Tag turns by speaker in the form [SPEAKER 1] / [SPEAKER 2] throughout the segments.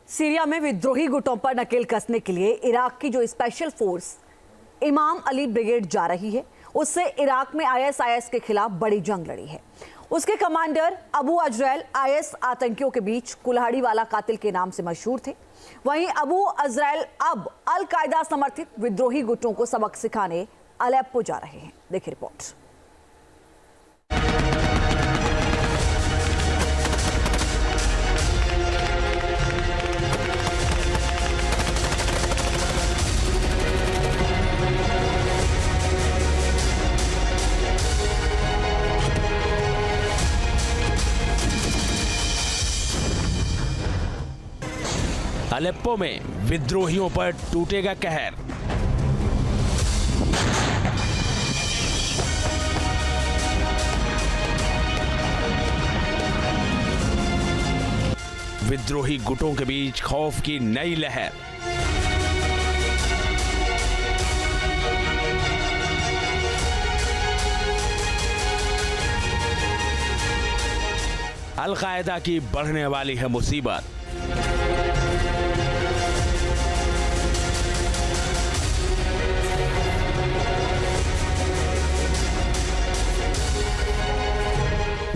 [SPEAKER 1] Syria में विद्रोही गुटों पर नकेल कसने के लिए इराक की जो स्पेशल फोर्स इमाम अली ब्रिगेड जा रही है, उससे इराक में आईएसआईएस के खिलाफ बड़ी जंग लड़ी है। उसके कमांडर अबू अजरैल आईएस आतंकियों के बीच कुल्हाड़ी वाला कातिल के नाम से मशहूर थे। वहीं अबू अजरैल अब अल कायदा समर्थित विद्रोही गुटों को सबक सिखाने अलेप्पो जा रहे हैं। देखिए रिपोर्ट।
[SPEAKER 2] अलेप्पो में विद्रोहियों पर टूटेगा कहर। विद्रोही गुटों के बीच खौफ की नई लहर। अल कायदा की बढ़ने वाली है मुसीबत।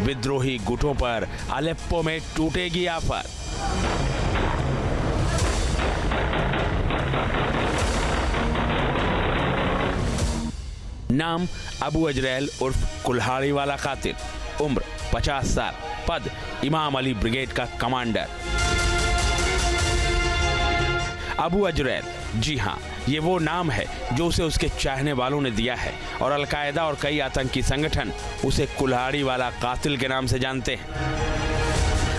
[SPEAKER 2] विद्रोही गुटों पर अलेप्पो में टूटेगी आफत। नाम अबू अजरैल उर्फ कुल्हाड़ी वाला कातिल, उम्र 50 साल, पद इमाम अली ब्रिगेड का कमांडर। अबू अजरैल, जी हां, ये वो नाम है जो उसे उसके चाहने वालों ने दिया है और अल कायदा और कई आतंकी संगठन उसे कुल्हाड़ी वाला कातिल के नाम से जानते हैं।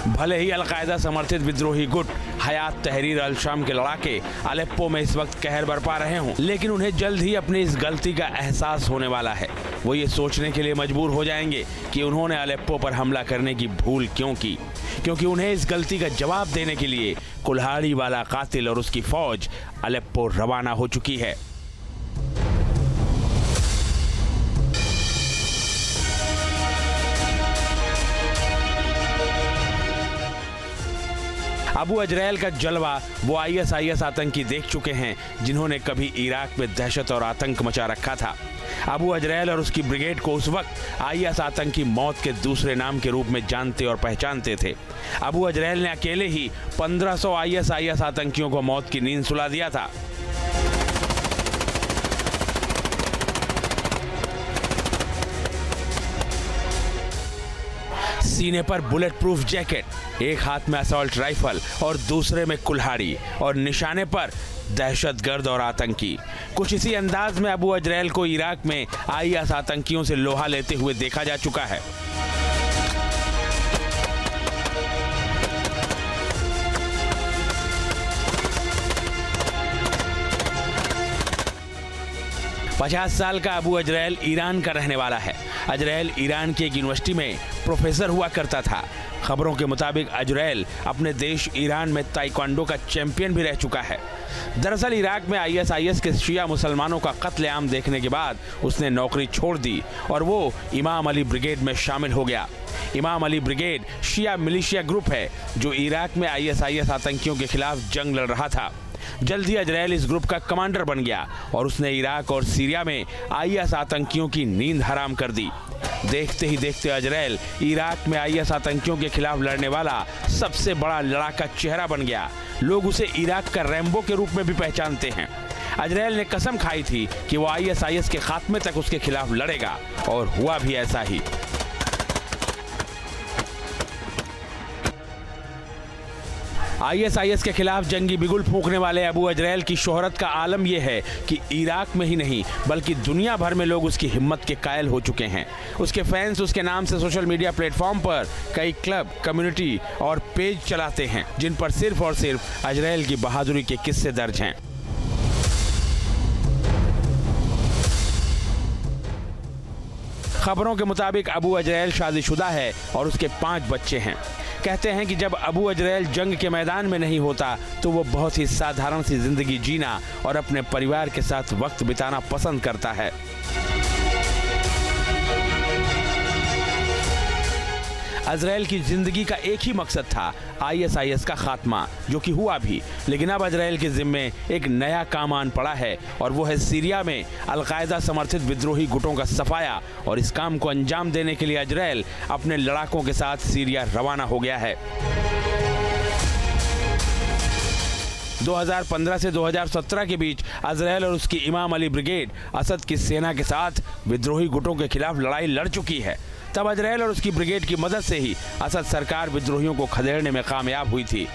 [SPEAKER 2] भले ही अल कायदा समर्थित विद्रोही गुट हयात तहरीर अल शाम के लड़ाके अलेप्पो में इस वक्त कहर बरपा रहे हों, लेकिन उन्हें जल्द ही अपनी इस गलती का एहसास होने वाला है। वो ये सोचने के लिए मजबूर हो जाएंगे कि उन्होंने अलेप्पो पर हमला करने की भूल क्यों की, क्योंकि उन्हें इस गलती का जवाब देने के लिए कुल्हाड़ी वाला कातिल और उसकी फौज अलेप्पो रवाना हो चुकी है। अबू अजरैल का जलवा वो आईएसआईएस आतंकी देख चुके हैं जिन्होंने कभी इराक में दहशत और आतंक मचा रखा था। अबू अजरैल और उसकी ब्रिगेड को उस वक्त आईएस आतंकी मौत के दूसरे नाम के रूप में जानते और पहचानते थे। अबू अजरैल ने अकेले ही 1500 आईएसआईएस आतंकियों को मौत की नींद सुला दिया था। सीने पर बुलेट प्रूफ जैकेट, एक हाथ में असॉल्ट राइफल और दूसरे में कुल्हाड़ी, और निशाने पर दहशतगर्द और आतंकी। कुछ इसी अंदाज में अबू अजरैल को इराक में आईएस आतंकियों से लोहा लेते हुए देखा जा चुका है। पचास साल का अबू अजरैल ईरान का रहने वाला है। अजरैल ईरान की एक यूनिवर्सिटी में प्रोफेसर हुआ करता था। खबरों के मुताबिक अजरैल अपने देश ईरान में ताइक्वांडो का चैंपियन भी रह चुका है। दरअसल इराक में आईएसआईएस के शिया मुसलमानों का कत्लेआम देखने के बाद उसने नौकरी छोड़ दी और वो इमाम अली ब्रिगेड में शामिल हो गया। इमाम अली ब्रिगेड शिया मिलिशिया ग्रुप है जो इराक में आईएसआईएस आतंकियों के खिलाफ जंग लड़ रहा था। जल्द ही अजरैल इस ग्रुप का कमांडर बन गया और उसने इराक और सीरिया में आईएस आतंकियों की नींद हराम कर दी। देखते ही देखते अजरैल इराक में आईएस आतंकियों के खिलाफ लड़ने वाला सबसे बड़ा लड़ाका चेहरा बन गया। लोग उसे इराक का रैम्बो के रूप में भी पहचानते हैं। अजरैल ने कसम खाई थी कि वो आईएसआईएस के खात्मे तक उसके खिलाफ लड़ेगा और हुआ भी ऐसा ही। आईएसआईएस के खिलाफ जंगी बिगुल फूंकने वाले अबू अजरैल की शोहरत का आलम यह है कि इराक में ही नहीं बल्कि दुनिया भर में लोग उसकी हिम्मत के कायल हो चुके हैं। उसके फैंस उसके नाम से सोशल मीडिया प्लेटफॉर्म पर कई क्लब, कम्युनिटी और पेज चलाते हैं जिन पर सिर्फ और सिर्फ अजरैल की बहादुरी के किस्से दर्ज हैं। खबरों के मुताबिक अबू अजरैल शादीशुदा है और उसके 5 बच्चे हैं। कहते हैं कि जब अबू अजरैल जंग के मैदान में नहीं होता तो वो बहुत ही साधारण सी जिंदगी जीना और अपने परिवार के साथ वक्त बिताना पसंद करता है। इजराइल की जिंदगी का एक ही मकसद था, ISIS का खात्मा, जो कि हुआ भी। लेकिन अब इजराइल के जिम्मे एक नया काम आन पड़ा है और वो है सीरिया में अल-कायदा समर्थित विद्रोही गुटों का सफाया। और इस काम को अंजाम देने के लिए इजराइल अपने लड़ाकों के साथ सीरिया रवाना हो गया है। 2015 से 2017 के बीच इजराइल और उसकी इमाम अली ब्रिगेड असद की सेना के साथ विद्रोही गुटों के खिलाफ लड़ाई लड़ चुकी है। तब इजराइल और उसकी ब्रिगेड की मदद से ही असद सरकार विद्रोहियों को खदेड़ने में कामयाब हुई थी।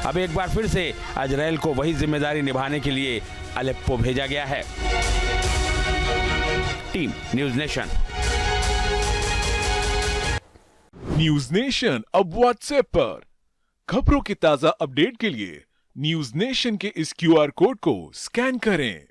[SPEAKER 2] अब एक बार फिर से इजराइल को वही जिम्मेदारी निभाने के लिए अलेप्पो भेजा गया है। Team news nation.
[SPEAKER 3] News nation अब व्हाट्सएप पर खबरों के ताजा अपडेट के लिए न्यूज नेशन के इस QR कोड को स्कैन करें।